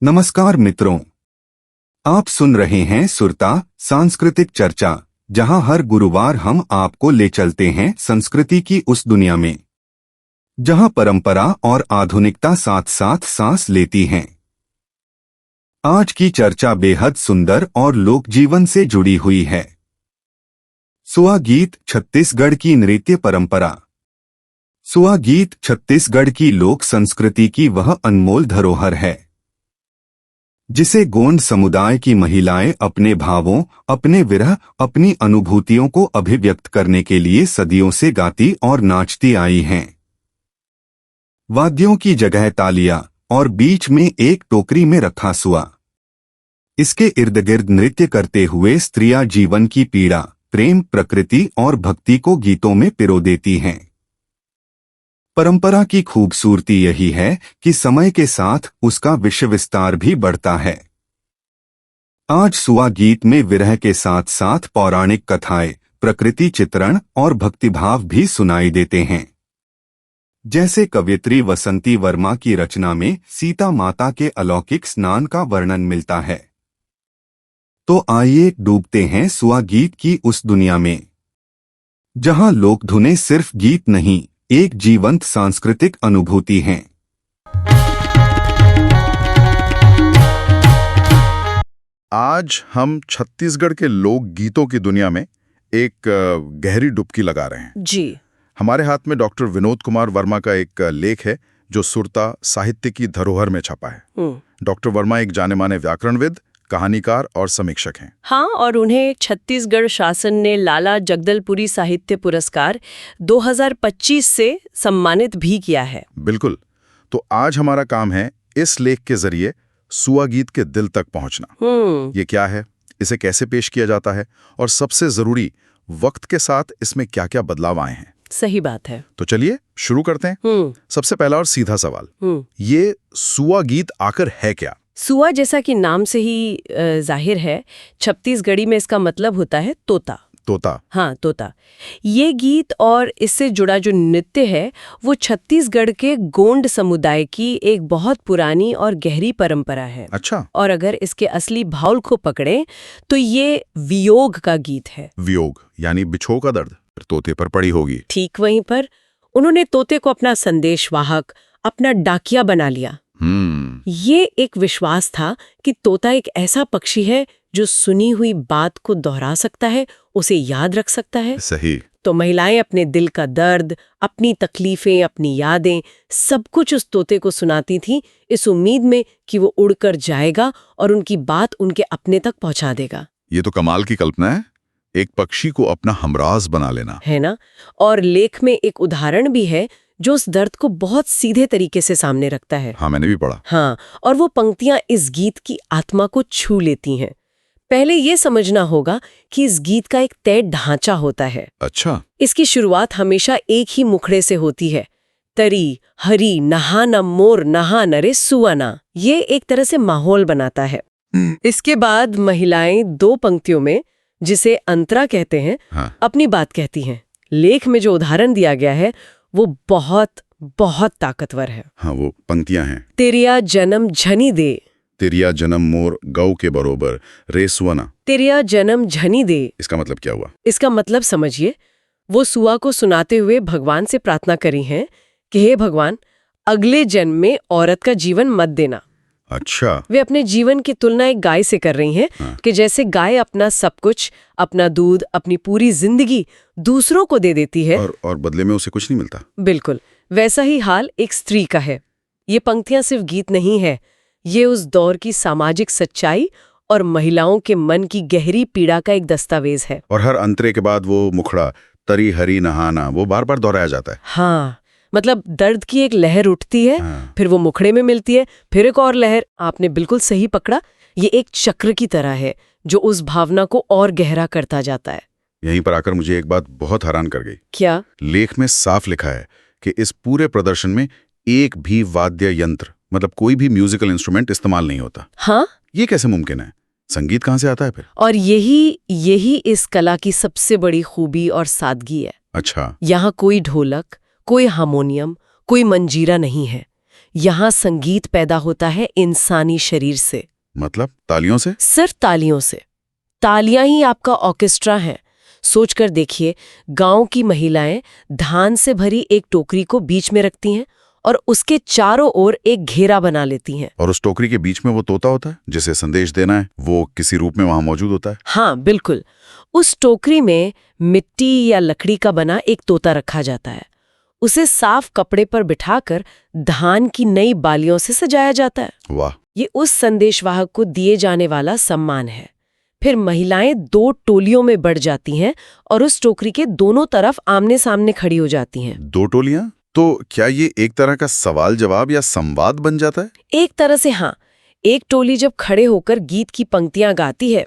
नमस्कार मित्रों, आप सुन रहे हैं सुरता सांस्कृतिक चर्चा, जहां हर गुरुवार हम आपको ले चलते हैं संस्कृति की उस दुनिया में जहां परंपरा और आधुनिकता साथ साथ सांस लेती हैं। आज की चर्चा बेहद सुंदर और लोक जीवन से जुड़ी हुई है। सुआ गीत छत्तीसगढ़ की नृत्य परंपरा। सुआ गीत छत्तीसगढ़ की लोक संस्कृति की वह अनमोल धरोहर है जिसे गोंड समुदाय की महिलाएं अपने भावों, अपने विरह, अपनी अनुभूतियों को अभिव्यक्त करने के लिए सदियों से गाती और नाचती आई हैं। वाद्यों की जगह तालियां और बीच में एक टोकरी में रखा सुआ। इसके इर्द गिर्द नृत्य करते हुए स्त्रियां जीवन की पीड़ा, प्रेम, प्रकृति और भक्ति को गीतों में पिरो देती हैं। परंपरा की खूबसूरती यही है कि समय के साथ उसका विश्व विस्तार भी बढ़ता है। आज सुआ गीत में विरह के साथ साथ पौराणिक कथाएं, प्रकृति चित्रण और भक्तिभाव भी सुनाई देते हैं। जैसे कवयित्री वसंती वर्मा की रचना में सीता माता के अलौकिक स्नान का वर्णन मिलता है। तो आइए डूबते हैं सुआ गीत की उस दुनिया में जहां लोकधुनें सिर्फ गीत नहीं, एक जीवंत सांस्कृतिक अनुभूति है। आज हम छत्तीसगढ़ के लोक गीतों की दुनिया में एक गहरी डुबकी लगा रहे हैं। जी। हमारे हाथ में डॉक्टर विनोद कुमार वर्मा का एक लेख है जो सुरता साहित्य की धरोहर में छपा है। डॉक्टर वर्मा एक जाने माने व्याकरणविद, कहानीकार और समीक्षक हैं। हाँ, और उन्हें छत्तीसगढ़ शासन ने लाला जगदलपुरी साहित्य पुरस्कार 2025 से सम्मानित भी किया है। बिल्कुल। तो आज हमारा काम है इस लेख के जरिए सुआ गीत के दिल तक पहुंचना। ये क्या है, इसे कैसे पेश किया जाता है और सबसे जरूरी, वक्त के साथ इसमें क्या क्या बदलाव आए हैं। सही बात है। तो चलिए शुरू करते हैं। सबसे पहला और सीधा सवाल, ये सुआ गीत आकर है क्या? सुआ जैसा कि नाम से ही जाहिर है, छत्तीसगढ़ी में इसका मतलब होता है तोता। तोता? हाँ, तोता। ये गीत और इससे जुड़ा जो नृत्य है वो छत्तीसगढ़ के गोंड समुदाय की एक बहुत पुरानी और गहरी परंपरा है। अच्छा। और अगर इसके असली भाव को पकड़े तो ये वियोग का गीत है। वियोग यानी बिछोह का दर्द तोते पर पड़ी होगी। ठीक वहीं पर उन्होंने तोते को अपना संदेशवाहक, अपना डाकिया बना लिया। ये एक विश्वास था कि तोता एक ऐसा पक्षी है जो सुनी हुई बात को दोहरा सकता है, उसे याद रख सकता है। सही। तो महिलाएं अपने दिल का दर्द, अपनी तकलीफें, अपनी यादें, सब कुछ उस तोते को सुनाती थीं, इस उम्मीद में कि वो उड़कर जाएगा और उनकी बात उनके अपने तक पहुंचा देगा। ये तो कमाल की कल्पना है, एक पक्षी को अपना हमराज बना लेना, है ना? और लेख में एक उदाहरण भी है जो उस दर्द को बहुत सीधे तरीके से सामने रखता है। हाँ, मैंने भी पढ़ा। हाँ, और वो पंक्तियां इस गीत की आत्मा को छू लेती हैं। पहले ये समझना होगा कि इस गीत का एक तय ढांचा होता है। अच्छा। इसकी शुरुआत हमेशा एक ही मुखड़े से होती है, तरी हरी नहा न मोर नहा नरे सुआना। ये एक तरह से माहौल बनाता है। इसके बाद महिलाएं दो पंक्तियों में, जिसे अंतरा कहते हैं, अपनी बात कहती हैं। लेख में जो उदाहरण दिया गया है वो बहुत बहुत ताकतवर है। हाँ, वो पंक्तियां हैं। तेरिया जन्म झनी दे, तेरिया जन्म मोर गौ के बरोबर रे सुआना। तेरिया जन्म झनी दे, इसका मतलब क्या हुआ? इसका मतलब समझिए, वो सुआ को सुनाते हुए भगवान से प्रार्थना करी है कि हे भगवान, अगले जन्म में औरत का जीवन मत देना। अच्छा। वे अपने जीवन की तुलना एक गाय से कर रही हैं कि जैसे गाय अपना सब कुछ, अपना दूध, अपनी पूरी जिंदगी दूसरों को दे देती है और बदले में उसे कुछ नहीं मिलता। बिल्कुल वैसा ही हाल एक स्त्री का है। ये पंक्तियां सिर्फ गीत नहीं है, ये उस दौर की सामाजिक सच्चाई और महिलाओं के मन की गहरी पीड़ा का एक दस्तावेज है। और हर अंतरे के बाद वो मुखड़ा तरी हरी नहाना वो बार बार दोहराया जाता है। हाँ, मतलब दर्द की एक लहर उठती है, फिर वो मुखड़े में मिलती है, फिर एक और लहर। आपने बिल्कुल सही पकड़ा, ये एक चक्र की तरह है जो उस भावना को और गहरा करता जाता है। यहीं पर आकर मुझे एक बात बहुत हैरान कर गई। क्या? लेख में साफ लिखा है कि इस पूरे प्रदर्शन में एक भी वाद्य यंत्र, मतलब कोई भी म्यूजिकल इंस्ट्रूमेंट इस्तेमाल नहीं होता। हाँ, ये कैसे मुमकिन है? संगीत कहाँ से आता है फिर? और यही इस कला की सबसे बड़ी खूबी और सादगी है। अच्छा। यहाँ कोई ढोलक, कोई हारमोनियम, कोई मंजीरा नहीं है। यहाँ संगीत पैदा होता है इंसानी शरीर से। मतलब तालियों से? सिर्फ तालियों से। तालियां ही आपका ऑर्केस्ट्रा है। सोचकर देखिए, गांव की महिलाएं धान से भरी एक टोकरी को बीच में रखती हैं और उसके चारों ओर एक घेरा बना लेती हैं। और उस टोकरी के बीच में वो तोता होता है जिसे संदेश देना है, वो किसी रूप में वहां मौजूद होता है? हाँ, बिल्कुल। उस टोकरी में मिट्टी या लकड़ी का बना एक तोता रखा जाता है। उसे साफ कपड़े पर बिठाकर धान की नई बालियों से सजाया जाता है। वाह! ये उस संदेशवाहक को दिए जाने वाला सम्मान है। फिर महिलाएं 2 टोलियों में बढ़ जाती हैं और उस टोकरी के दोनों तरफ आमने सामने खड़ी हो जाती हैं। 2 टोलियां? तो क्या ये एक तरह का सवाल जवाब या संवाद बन जाता है? एक तरह से हाँ। एक टोली जब खड़े होकर गीत की पंक्तियां गाती है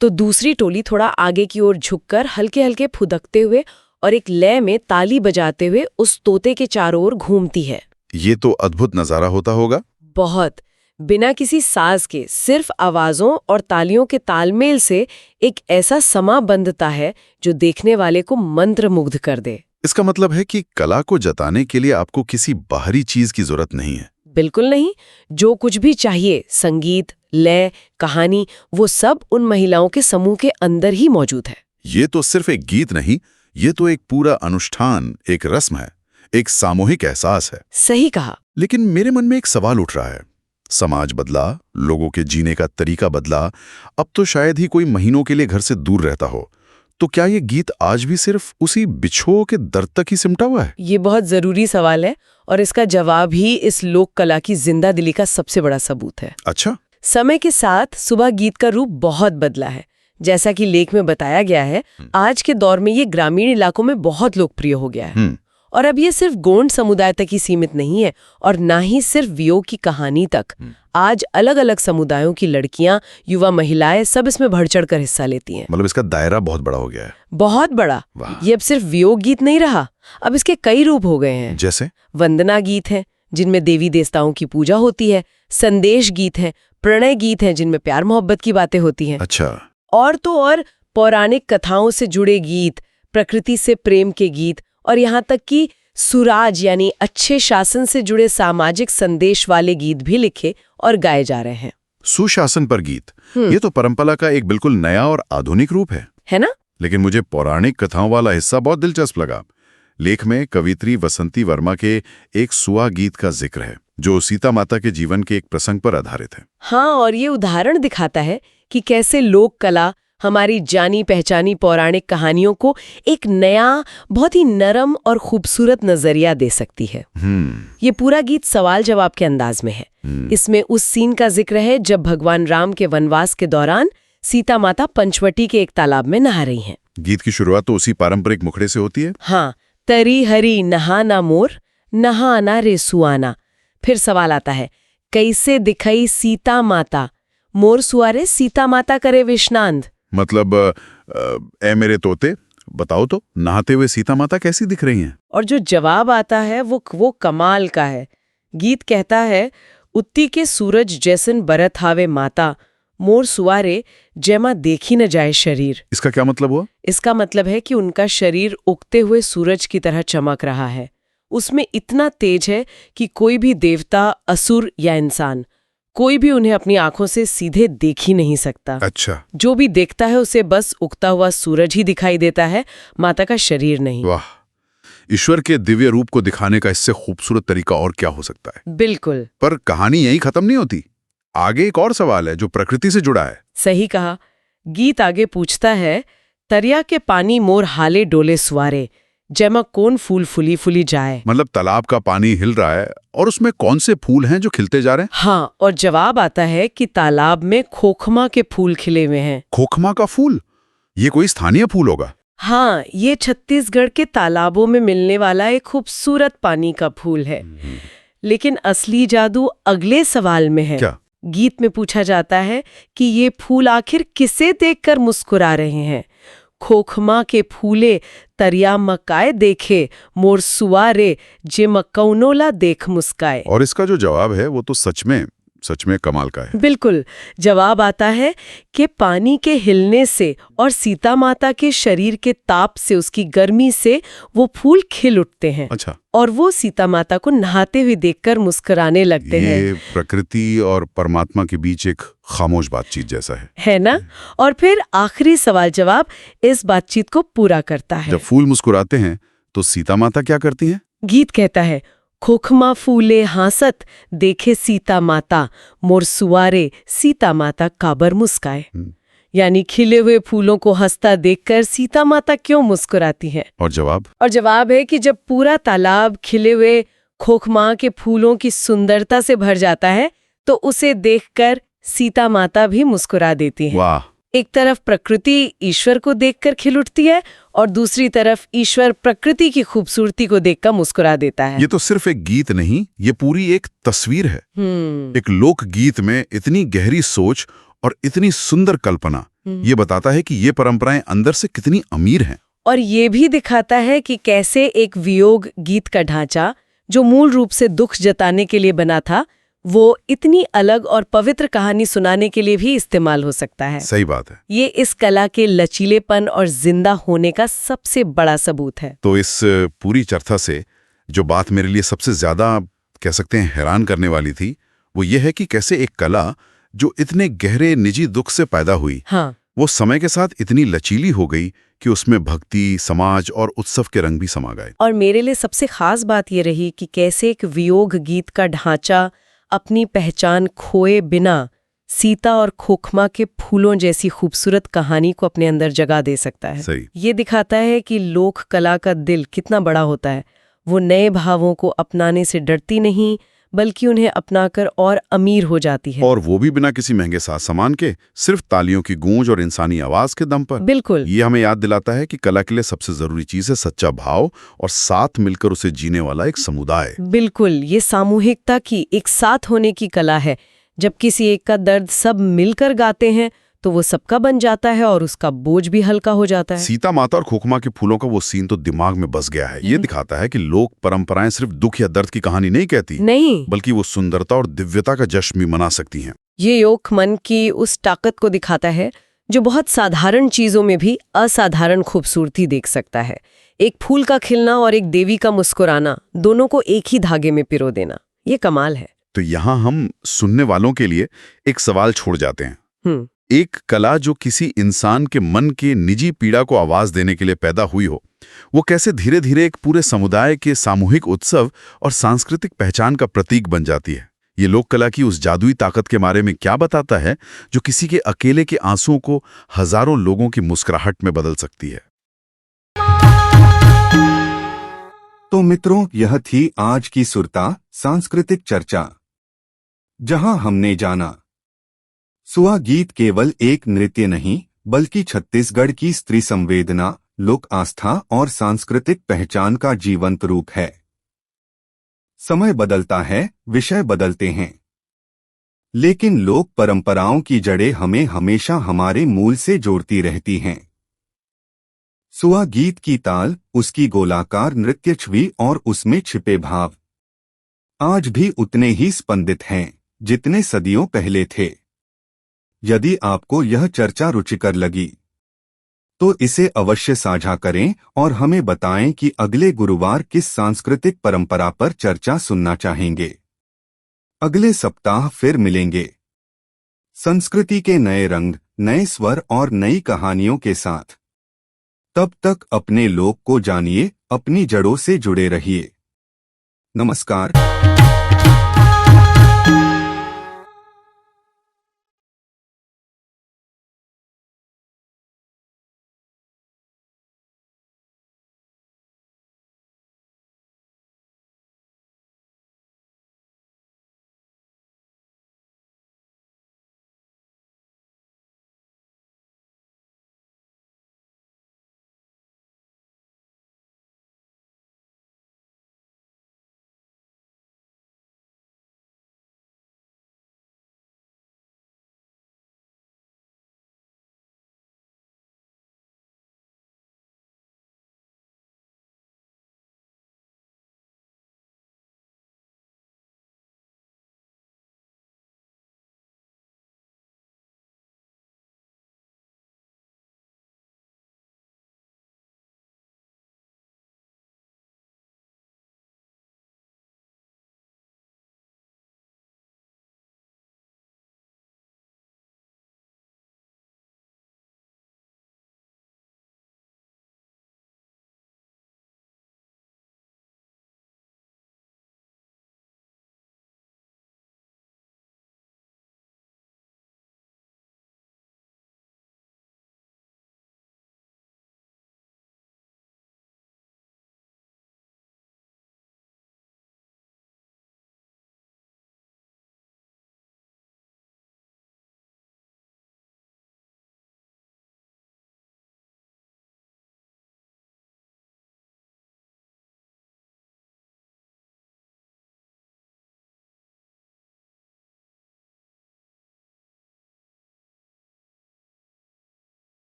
तो दूसरी टोली थोड़ा आगे की ओर झुककर हल्के हल्के फुदकते हुए और एक लय में ताली बजाते हुए उस तोते के चारों ओर घूमती है। ये तो अद्भुत नजारा होता होगा। बहुत। बिना किसी साज के सिर्फ आवाजों और तालियों के तालमेल से एक ऐसा समा बंधता है जो देखने वाले को मंत्रमुग्ध कर दे। इसका मतलब है कि कला को जताने के लिए आपको किसी बाहरी चीज की जरूरत नहीं है। बिल्कुल नहीं। जो कुछ भी चाहिए, संगीत, लय, कहानी, वो सब उन महिलाओं के समूह के अंदर ही मौजूद है। ये तो सिर्फ एक गीत नहीं, ये तो एक पूरा अनुष्ठान, एक रस्म है, एक सामूहिक एहसास है। सही कहा। लेकिन मेरे मन में एक सवाल उठ रहा है। समाज बदला, लोगों के जीने का तरीका बदला, अब तो शायद ही कोई महीनों के लिए घर से दूर रहता हो। तो क्या ये गीत आज भी सिर्फ उसी बिछुओं के दर्द तक ही सिमटा हुआ है? ये बहुत जरूरी सवाल है और इसका जवाब ही इस लोक कला की जिंदा दिली का सबसे बड़ा सबूत है। अच्छा। समय के साथ सुबह गीत का रूप बहुत बदला है। जैसा कि लेख में बताया गया है, आज के दौर में ये ग्रामीण इलाकों में बहुत लोकप्रिय हो गया है। और अब ये सिर्फ गोंड समुदाय तक ही सीमित नहीं है और ना ही सिर्फ वियोग की कहानी तक। आज अलग अलग समुदायों की लड़कियां, युवा महिलाएं सब इसमें बढ़ चढ़ कर हिस्सा लेती हैं। मतलब इसका दायरा बहुत बड़ा हो गया है। बहुत बड़ा। ये अब सिर्फ वियोग गीत नहीं रहा, अब इसके कई रूप हो गए हैं। जैसे वंदना गीत हैं जिनमें देवी देवताओं की पूजा होती है, संदेश गीत हैं, प्रणय गीत हैं जिनमें प्यार मोहब्बत की बातें होती हैं। अच्छा। और तो और पौराणिक कथाओं से जुड़े गीत, प्रकृति से प्रेम के गीत और यहाँ तक कि सुराज यानी अच्छे शासन से जुड़े सामाजिक संदेश वाले गीत भी लिखे और गाए जा रहे हैं। सुशासन पर गीत, ये तो परंपरा का एक बिल्कुल नया और आधुनिक रूप है ना? लेकिन मुझे पौराणिक कथाओं वाला हिस्सा बहुत दिलचस्प लगा। लेख में कवित्री वसंती वर्मा के एक सुआ गीत का जिक्र है जो सीता माता के जीवन के एक प्रसंग पर आधारित है। हाँ, और ये उदाहरण दिखाता है कि कैसे लोक कला हमारी जानी पहचानी पौराणिक कहानियों को एक नया, बहुत ही नरम और खूबसूरत नजरिया दे सकती है। ये पूरा गीत सवाल जवाब के अंदाज में है। इसमें उस सीन का जिक्र है जब भगवान राम के वनवास के दौरान सीता माता पंचवटी के एक तालाब में नहा रही हैं। गीत की शुरुआत तो उसी पारंपरिक मुखड़े से होती है। हाँ, तरी हरी नहाना मोर, नहाना रे सुआना। फिर सवाल आता है, कैसे दिखाई सीता माता, मोर सुआरे सीता माता करे विष्णांद। मतलब ए मेरे तोते, बताओ तो नहाते हुए सीता माता कैसी दिख रही हैं? और जो जवाब आता है वो कमाल का है। गीत कहता है, उत्ती के सूरज जैसन बरत हावे माता, मोर सुआरे जैमा देखी न जाए शरीर। इसका क्या मतलब हुआ? इसका मतलब है कि उनका शरीर उगते हुए सूरज की तरह चमक रहा है। उसमें इतना तेज है कि कोई भी देवता, असुर या इंसान, कोई भी उन्हें अपनी आंखों से सीधे देख ही नहीं सकता। अच्छा। जो भी देखता है उसे बस उगता हुआ सूरज ही दिखाई देता है, माता का शरीर नहीं। वाह, ईश्वर के दिव्य रूप को दिखाने का इससे खूबसूरत तरीका और क्या हो सकता है? बिल्कुल। पर कहानी यहीं खत्म नहीं होती। आगे एक और सवाल है जो प्रकृति से जुड़ा है। सही कहा। गीत आगे पूछता है, तरिया के पानी मोर हाले डोले सुआरे, जैमा कौन फूल फुली फुली जाए। मतलब तालाब का पानी हिल रहा है और उसमें कौन से फूल हैं जो खिलते जा रहे हैं? हाँ, और जवाब आता है कि तालाब में खोखमा के फूल खिले हुए हैं। खोखमा का फूल? ये कोई स्थानीय फूल होगा? हाँ, ये छत्तीसगढ़ के तालाबों में मिलने वाला एक खूबसूरत पानी का फूल है। लेकिन असली जादू अगले सवाल में है। क्या? गीत में पूछा जाता है कि ये फूल आखिर किसे देखकर मुस्कुरा रहे हैं। खोखमा के फूले तरिया मकाए देखे, मोर सुआरे जे मकौनोला देख मुस्काए। और इसका जो जवाब है वो तो सच में सच में कमाल का है। बिल्कुल। जवाब आता है कि पानी के हिलने से और सीता माता के शरीर के ताप से, उसकी गर्मी से वो फूल खिल उठते हैं। अच्छा। और वो सीता माता को नहाते हुए देखकर मुस्कुराने लगते हैं। ये प्रकृति और परमात्मा के बीच एक खामोश बातचीत जैसा है ना? और फिर आखिरी सवाल जवाब इस बातचीत को पूरा करता है। जब फूल मुस्कुराते हैं तो सीता माता क्या करती हैं? गीत कहता है, खोखमा फूले हासत देखे सीता माता, मोर सुवारे सीता माता काबर मुस्काए। यानी खिले हुए फूलों को हंसता देखकर सीता माता क्यों मुस्कुराती हैं? और जवाब? और जवाब है कि जब पूरा तालाब खिले हुए खोखमा के फूलों की सुंदरता से भर जाता है तो उसे देखकर सीता माता भी मुस्कुरा देती है। वाह। एक तरफ प्रकृति ईश्वर को देखकर खिल उठती है और दूसरी तरफ ईश्वर प्रकृति की खूबसूरती को देखकर मुस्कुरा देता है। ये तो सिर्फ एक गीत नहीं, ये पूरी एक तस्वीर है। एक लोक गीत में इतनी गहरी सोच और इतनी सुंदर कल्पना, ये बताता है कि ये परंपराएं अंदर से कितनी अमीर हैं। और ये भी दिखाता है कि कैसे एक वियोग गीत का ढांचा, जो मूल रूप से दुख जताने के लिए बना था, वो इतनी अलग और पवित्र कहानी सुनाने के लिए भी इस्तेमाल हो सकता है। सही बात है। ये इस कला के लचीलेपन और जिंदा होने का सबसे बड़ा सबूत है। तो इस पूरी चर्चा से जो बात मेरे लिए सबसे ज्यादा कह सकते हैं हैरान करने वाली थी, वो ये है कि कैसे एक कला जो इतने गहरे निजी दुख से पैदा हुई, वो समय के साथ इतनी लचीली हो गई कि उसमें भक्ति, समाज और उत्सव के रंग भी समा गए। और मेरे लिए सबसे खास बात ये रही कि कैसे एक वियोग गीत का ढांचा अपनी पहचान खोए बिना सीता और खोखमा के फूलों जैसी खूबसूरत कहानी को अपने अंदर जगा दे सकता है। सही। ये दिखाता है कि लोक कला का दिल कितना बड़ा होता है। वो नए भावों को अपनाने से डरती नहीं, बल्कि उन्हें अपनाकर और अमीर हो जाती है। और वो भी बिना किसी महंगे साज सामान के, सिर्फ तालियों की गूंज और इंसानी आवाज के दम पर। बिल्कुल। ये हमें याद दिलाता है कि कला के लिए सबसे जरूरी चीज है सच्चा भाव और साथ मिलकर उसे जीने वाला एक समुदाय। बिल्कुल, ये सामूहिकता की, एक साथ होने की कला है। जब किसी एक का दर्द सब मिलकर गाते हैं तो वो सबका बन जाता है और उसका बोझ भी हल्का हो जाता है। सीता माता और खोखमा के फूलों का वो सीन तो दिमाग में बस गया है। ये दिखाता है कि लोक परंपराएं सिर्फ दुख या दर्द की कहानी नहीं कहती, नहीं, बल्कि वो सुंदरता और दिव्यता का जश्न भी मना सकती हैं। ये योग मन की उस ताकत को दिखाता है जो बहुत साधारण चीजों में भी असाधारण खूबसूरती देख सकता है। एक फूल का खिलना और एक देवी का मुस्कुराना, दोनों को एक ही धागे में पिरो देना, ये कमाल है। तो यहाँ हम सुनने वालों के लिए एक सवाल छोड़ जाते हैं। एक कला जो किसी इंसान के मन के निजी पीड़ा को आवाज देने के लिए पैदा हुई हो, वो कैसे धीरे धीरे एक पूरे समुदाय के सामूहिक उत्सव और सांस्कृतिक पहचान का प्रतीक बन जाती है। ये लोक कला की उस जादुई ताकत के बारे में क्या बताता है जो किसी के अकेले के आंसुओं को हजारों लोगों की मुस्कुराहट में बदल सकती है। तो मित्रों, यह थी आज की सुरता सांस्कृतिक चर्चा, जहां हमने जाना सुआ गीत केवल एक नृत्य नहीं, बल्कि छत्तीसगढ़ की स्त्री संवेदना, लोक आस्था और सांस्कृतिक पहचान का जीवंत रूप है। समय बदलता है, विषय बदलते हैं, लेकिन लोक परंपराओं की जड़ें हमें हमेशा हमारे मूल से जोड़ती रहती हैं। सुआ गीत की ताल, उसकी गोलाकार नृत्य छवि और उसमें छिपे भाव आज भी उतने ही स्पंदित हैं जितने सदियों पहले थे। यदि आपको यह चर्चा रुचिकर लगी तो इसे अवश्य साझा करें और हमें बताएं कि अगले गुरुवार किस सांस्कृतिक परंपरा पर चर्चा सुनना चाहेंगे। अगले सप्ताह फिर मिलेंगे संस्कृति के नए रंग, नए स्वर और नई कहानियों के साथ। तब तक अपने लोक को जानिए, अपनी जड़ों से जुड़े रहिए। नमस्कार।